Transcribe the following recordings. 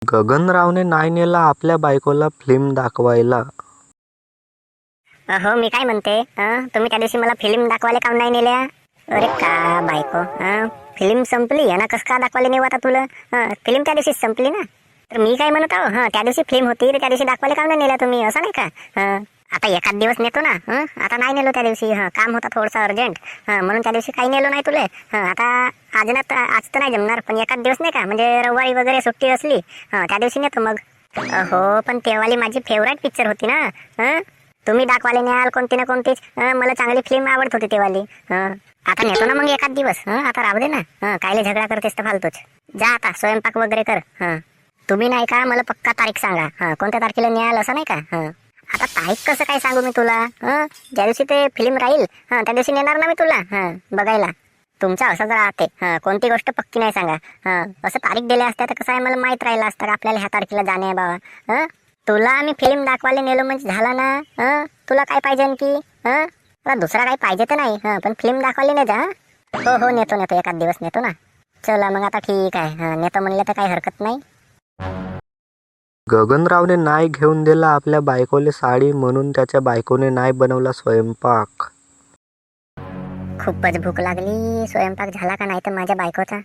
गगनरावने नाही नेला आपल्या बायकोला फिल्म दाखवायला. हो मी काय म्हणते, तुम्ही त्या दिवशी मला फिल्म दाखवायला का नाही नेल्या? अरे का बायको, फिल्म संपली ना, कस का दाखवायला नेऊ आता तुला? फिल्म त्या दिवशी संपली ना. तर मी काय म्हणत आहो, त्या दिवशी फिल्म होती तर त्या दिवशी दाखवायला का नाही नेल्या तुम्ही, असं नाही का? आता एखाद दिवस नेतो ना. आता नाही नेलो त्या दिवशी, काम होता थोडंसं अर्जंट, म्हणून त्या दिवशी काही नेलो नाही तुले. आता आज ना, आज तर नाही जमणार, पण एखाद दिवस नाही का, म्हणजे रविवारी वगैरे सुट्टी असली त्या दिवशी नेतो मग. हो पण तेवाली माझी फेवरेट पिक्चर होती ना. तुम्ही दाखवाले न्याल कोणती ना कोणतीच, मला चांगली फिल्म आवडत होती तेवाली. आता नेतो ना मग एखाद दिवस. आता राहू दे ना, कायले झगडा करतेस तर फालतूच. जा आता स्वयंपाक वगैरे कर. तुम्ही नाही का मला पक्का तारीख सांगा, कोणत्या तारखेला न्याल असं नाही का? आता तारीख कसं काय सांगू मी तुला? ज्या दिवशी ते फिल्म राहील त्या दिवशी नेणार ना मी तुला बघायला. तुमचं असंच राहते, कोणती गोष्ट पक्की नाही सांगा. असं तारीख दिल्या असत्या तर कसं आहे, मला माहित राहिलं असतं का आपल्याला ह्या तारखेला जाणे आहे बाबा. तुला आम्ही फिल्म दाखवायला नेलो म्हणजे झाला ना. तुला काय पाहिजे आणखी? तुला दुसरा काही पाहिजे तर नाही, पण फिल्म दाखवायला नाही जा. हो नेतो नेतो, एखाद दिवस नेतो ना. चला मग आता ठीक आहे, नेतो म्हणले तर काही हरकत नाही. गगनरावने नाही घेऊन दिला आपल्या बायकोले साडी, म्हणून त्याच्या बायकोने नाही बनवला स्वयंपाक. खूपच भूक लागली. स्वयंपाक झाला का नाही तर माझ्या बायकोचा?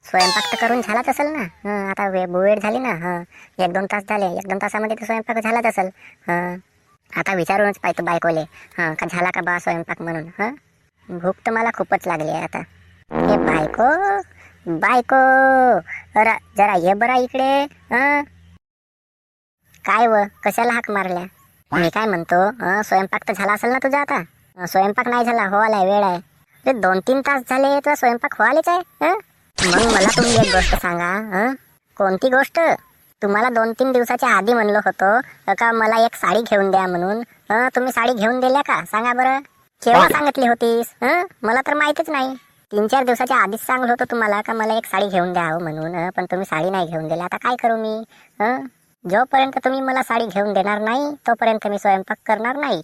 स्वयंपाक तर करून झालाच असेल ना. आता वेळ झाली ना. 1-2 तास झाले. 1-2 तासामध्ये तर स्वयंपाक झालाच असेल. आता विचारूनच पाहतो बायकोले का झाला का बा स्वयंपाक म्हणून. भूक तर मला खूपच लागली आहे आता. हे बायको, बायको, जरा ये बरा इकडे. काय व कशाला हाक मारल्या? मी काय म्हणतो, स्वयंपाक तर झाला असेल ना तुझा आता? स्वयंपाक नाही झाला, हो आलाय, वेळ आहे. अरे 2-3 तास झाले तुझा स्वयंपाक हो आलेच आहे. मग मला तुम्ही एक गोष्ट सांगा. कोणती गोष्ट? तुम्हाला 2-3 दिवसाच्या आधी म्हणलं होतं का मला एक साडी घेऊन द्या म्हणून. तुम्ही साडी घेऊन दिल्या का सांगा बरं? केव्हा सांगितली होतीस? मला तर माहितीच नाही. 3-4 दिवसाच्या आधीच सांगलं होतं तुम्हाला का मला एक साडी घेऊन द्या म्हणून, पण तुम्ही साडी नाही घेऊन दिली. आता काय करू मी? जोपर्यंत तुम्ही मला साडी घेऊन देणार नाही तोपर्यंत मी स्वयंपाक करणार नाही.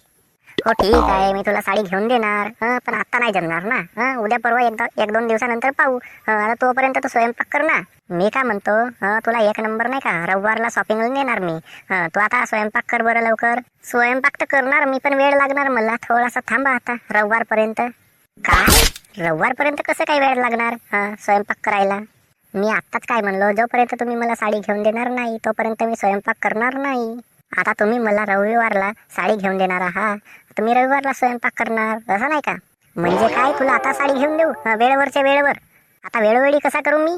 हो ठीक आहे, मी तुला साडी घेऊन देणार, पण आता नाही जमणार ना. उद्या परवा 1-2 दिवसानंतर पाहू. आता तोपर्यंत तू स्वयंपाक कर ना. मी काय म्हणतो, तुला 1 नंबर नाही का रविवारला शॉपिंगला नेणार मी. तू आता स्वयंपाक कर बरं लवकर. स्वयंपाक तर करणार मी, पण वेळ लागणार मला थोडासा. थांबा आता रविवारपर्यंत. काय रविवारपर्यंत कसं काही वेळ लागणार स्वयंपाक करायला? मी आत्ताच काय म्हणलो, जोपर्यंत तुम्ही मला साडी घेऊन देणार नाही तोपर्यंत मी स्वयंपाक करणार नाही. आता तुम्ही मला रविवारला साडी घेऊन देणार आहात, तुम्ही रविवारला स्वयंपाक करणार असं नाही का? म्हणजे काय, तुला आता साडी घेऊन देऊ वेळेवरच्या वेळेवर? आता वेळोवेळी कसा करू मी?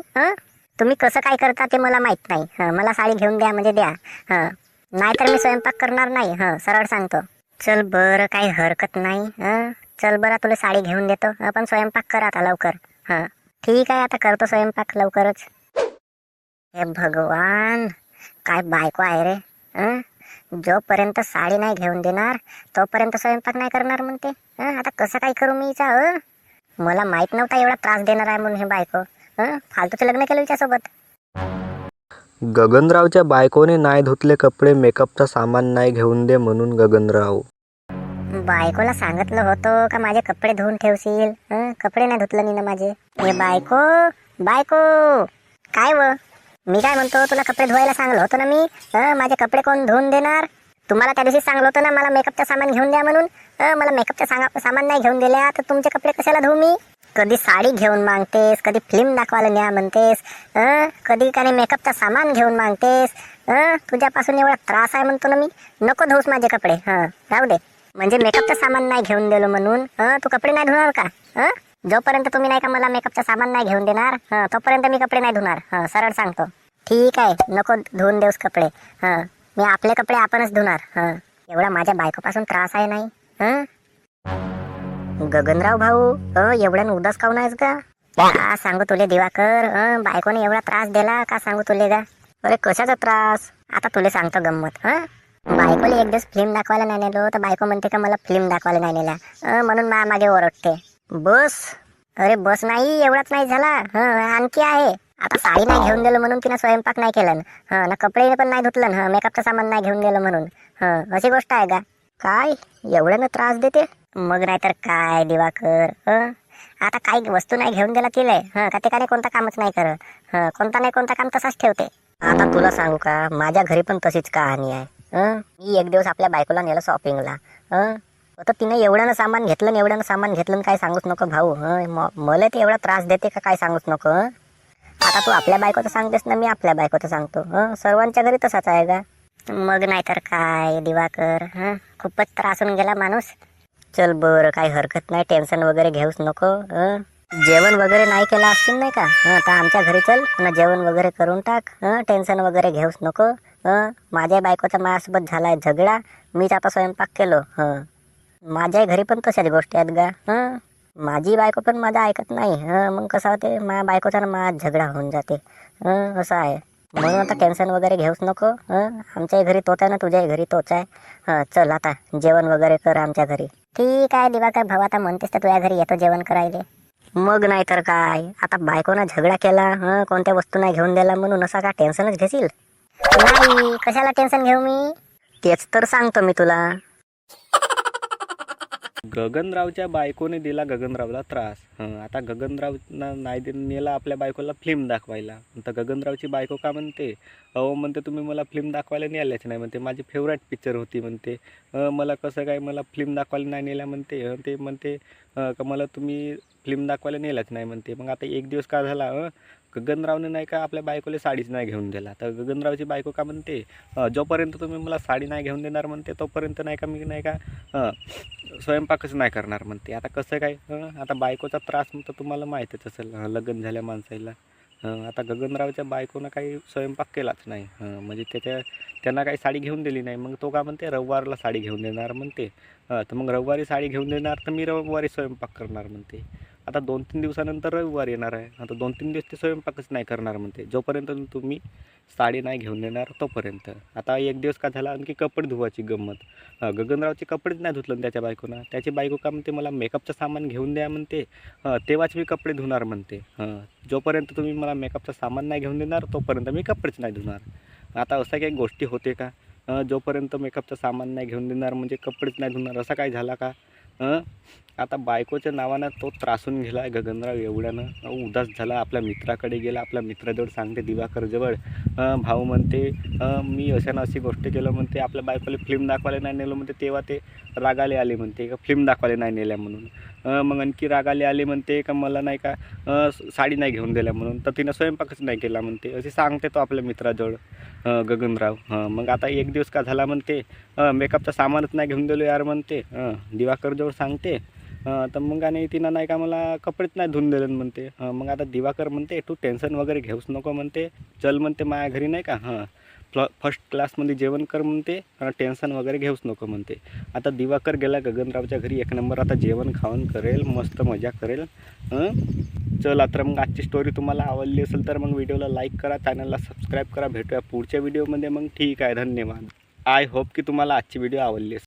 तुम्ही कसं काय करता ते मला माहित नाही. मला साडी घेऊन द्या म्हणजे द्या, नाहीतर मी स्वयंपाक करणार नाही. सरळ सांगतो. चल बरं, काही हरकत नाही. चल बरं, तुला साडी घेऊन देतो, पण स्वयंपाक कर आता लवकर. ठीक आहे, आता करतो स्वयंपाक लवकरच. हे भगवान, काय बायको आहे रे. जोपर्यंत साडी नाही घेऊन देणार तोपर्यंत स्वयंपाक नाही करणार म्हणते. आता कसं काय करू मी हिचा? मला माहित नव्हता एवढा त्रास देणार आहे म्हणून हे बायको. फालतूचं लग्न केलं हिच्यासोबत. गगनरावच्या बायकोने नाही धुतले कपडे, मेकअपचा सामान नाही घेऊन दे म्हणून गगनराव. बायकोला सांगितलं होतं का माझे कपडे धुवून ठेवशील, कपडे नाही धुतलं नी ना माझे. हे बायको, बायको, काय व? मी काय म्हणतो, तुला कपडे धुवायला सांगलं होतं ना मी. माझे कपडे कोण धुवून देणार? तुम्हाला त्या दिवशी सांगलं होतं ना मला मेकअपचं सामान घेऊन द्या म्हणून. मला मेकअपचं सामान नाही घेऊन दिल्या तर तुमचे कपडे कशाला धुवू मी? कधी साडी घेऊन मागतेस, कधी फिल्म दाखवायला न्या म्हणतेस, कधी काही मेकअपचं सामान घेऊन मागतेस. तुझ्यापासून एवढा त्रास आहे म्हणतो ना मी. नको धुवूस माझे कपडे, राहू दे. म्हणजे मेकअपचं सामान नाही घेऊन दिलं म्हणून तू कपडे नाही धुणार का? जोपर्यंत तुम्ही नाही का मला मेकअपचं सामान नाही घेऊन देणार तोपर्यंत मी कपडे नाही धुणार. सरळ सांगतो. ठीक आहे, नको धुवून देऊस कपडे. मी आपले कपडे आपणच धुणार. एवढा माझ्या बायकोपासून त्रास आहे नाही. गगनराव भाऊ, एवढ्या उदास काऊन आहेस का? का सांगू तुले दिवाकर, बायकोने एवढा त्रास दिला का सांगू तुले का? अरे कशाचा त्रास? आता तुले सांगतो गंमत. बायकोला एक दिवस फिल्म दाखवायला नाही नेलो तर बायको म्हणते का मला फिल्म दाखवायला नाही नेला, म्हणून मागे ओरडते. बस? अरे बस नाही, एवढाच नाही झाला. आणखी आहे. आता साडी नाही घेऊन दिलं म्हणून तिनं स्वयंपाक नाही केलं ना कपडे पण नाही धुतलं, मेकअपचं सामान नाही घेऊन दिलं म्हणून. अशी गोष्ट आहे का? काय एवढ्यानं त्रास देते? मग नाहीतर काय दिवाकर. आता काही वस्तू नाही घेऊन दिला तिला का ते काय कोणतं कामच नाही करत. कोणता नाही कोणता काम तसाच ठेवते. आता तुला सांगू का, माझ्या घरी पण तशीच कहाणी आहे. मी एक दिवस आपल्या बायकोला नेलं शॉपिंगला. तर तिने एवढ्यानं सामान घेतलं एवढ्यानं सामान घेतलं आणि काय सांगूच नको भाऊ. मला ते एवढा त्रास देते का काय सांगूच नको. आता तू आपल्या बायकोचं सांगतेस ना, मी आपल्या बायकोचं सांगतो. सर्वांच्या घरी तसाच आहे का? मग नाहीतर काय दिवाकर, खूपच त्रास होऊन गेला माणूस. चल बरं, काही हरकत नाही, टेन्शन वगैरे घेऊच नको. जेवण वगैरे नाही केलं असतील नाही का, तर आमच्या घरी चल ना, जेवण वगैरे करून टाक. टेन्शन वगैरे घेऊच नको. माझ्या बायकोचा माझ्यासोबत झालाय झगडा, मीच आता स्वयंपाक केलो. माझ्या घरी पण तशाच गोष्टी आहेत का. माझी बायको पण माझं ऐकत नाही. मग कसं होते, माझ्या बायकोचा ना माझा झगडा होऊन जाते. असं आहे. म्हणून आता टेन्शन वगैरे घेऊच नको. आमच्याही घरी तोच आहे ना, तुझ्याही घरी तोच आहे. चल आता जेवण वगैरे कर आमच्या घरी. ठीक आहे दिवाकर भाऊ, आता म्हणतेस तर तुझ्या घरी येतो जेवण करायला. मग नाही तर काय, आता बायकोनं झगडा केला, कोणत्या वस्तू नाही घेऊन दिला म्हणून असा का टेन्शनच घेशील? नाही, कशाला टेन्शन घेऊ मी, तेच तर सांगतो मी तुला. गगनरावच्या बायकोने दिला गगनरावला त्रास. आता गगनराव नाही नेला आपल्या बायकोला फिल्म दाखवायला. तर गगनरावची बायको का म्हणते, अहो म्हणते तुम्ही मला फिल्म दाखवायला नेल्याच नाही म्हणते, माझी फेवरेट पिक्चर होती म्हणते. मला कसं काय मला फिल्म दाखवायला नाही नेल्या म्हणते. ते म्हणते का मला तुम्ही फिल्म दाखवायला नेल्याच नाही म्हणते. मग आता एक दिवस का झाला, गगनरावने नाही का आपल्या बायकोला साडीच नाही घेऊन दिला. तर गगनरावची बायको का म्हणते, जोपर्यंत तुम्ही मला साडी नाही घेऊन देणार म्हणते तोपर्यंत नाही का मी नाही का स्वयंपाकच नाही करणार म्हणते. आता कसं काय, आता बायकोचा त्रास तर तुम्हाला माहीतच असेल लग्न झाल्या माणसाला. आता गगनरावच्या बायकोनं काही स्वयंपाक केलाच नाही. म्हणजे त्यांना काही साडी घेऊन दिली नाही. मग तो का म्हणते रविवारला साडी घेऊन देणार म्हणते. तर मग रविवारी साडी घेऊन देणार तर मी रविवारी स्वयंपाक करणार म्हणते. आता 2-3 दिवसानंतर रविवार येणार आहे. आता 2-3 दिवस ते स्वयंपाकच नाही करणार म्हणते, जोपर्यंत तुम्ही साडी नाही घेऊन देणार तोपर्यंत. आता एक दिवस का झाला, आणखी कपडे धुवायची गंमत. गगनरावचे कपडेच नाही धुतलं त्याच्या बायकोनं. त्याची बायको का म्हणते मला मेकअपचं सामान घेऊन द्या म्हणते, तेव्हाच मी कपडे धुणार म्हणते. जोपर्यंत तुम्ही मला मेकअपचं सामान नाही घेऊन देणार तोपर्यंत मी कपडेच नाही धुणार. आता असं काही गोष्टी होते का, जोपर्यंत मेकअपचं सामान नाही घेऊन देणार म्हणजे कपडेच नाही धुणार, असा काय झाला का? आता बायकोच्या नावानं तो त्रासून गेला गगनराव एवढ्यानं. उदास झाला, आपल्या मित्राकडे गेला, आपल्या मित्राजवळ सांगते दिवाकरजवळ, भाऊ म्हणते मी अशानं अशी गोष्ट केलं म्हणते, आपल्या बायकोला फिल्म दाखवायला नाही नेलं म्हणते, तेव्हा ते रागाले आले म्हणते का फिल्म दाखवायला नाही नेल्या म्हणून. मग आणखी रागाले आले म्हणते का मला नाही का साडी नाही घेऊन दिल्या म्हणून, तर तिनं स्वयंपाकच नाही केला म्हणते, असे सांगते तो आपल्या मित्राजवळ गगनराव. मग आता एक दिवस का झाला म्हणते, मेकअपचं सामानच नाही घेऊन दिलं यार म्हणते, दिवाकरजवळ सांगते. तर मग आणि तिनं नाही का मला कपडेच नाही धुवून दिलं म्हणते. मग आता दिवाकर म्हणते तू टेन्शन वगैरे घेऊच नको म्हणते, चल म्हणते माझ्या घरी नाही का फर्स्ट क्लासमध्ये जेवण कर म्हणते, टेन्शन वगैरे घेऊच नको म्हणते. आता दिवाकर गेला गगनरावच्या घरी, एक नंबर आता जेवण खाऊन करेल, मस्त मजा करेल. चल आता मग आजची स्टोरी तुम्हाला आवडली असेल तर मग व्हिडिओला लाईक करा, चॅनलला सबस्क्राईब करा. भेटूया पुढच्या व्हिडिओमध्ये. मग ठीक आहे, धन्यवाद. आय होप की तुम्हाला आजची व्हिडिओ आवडली असेल.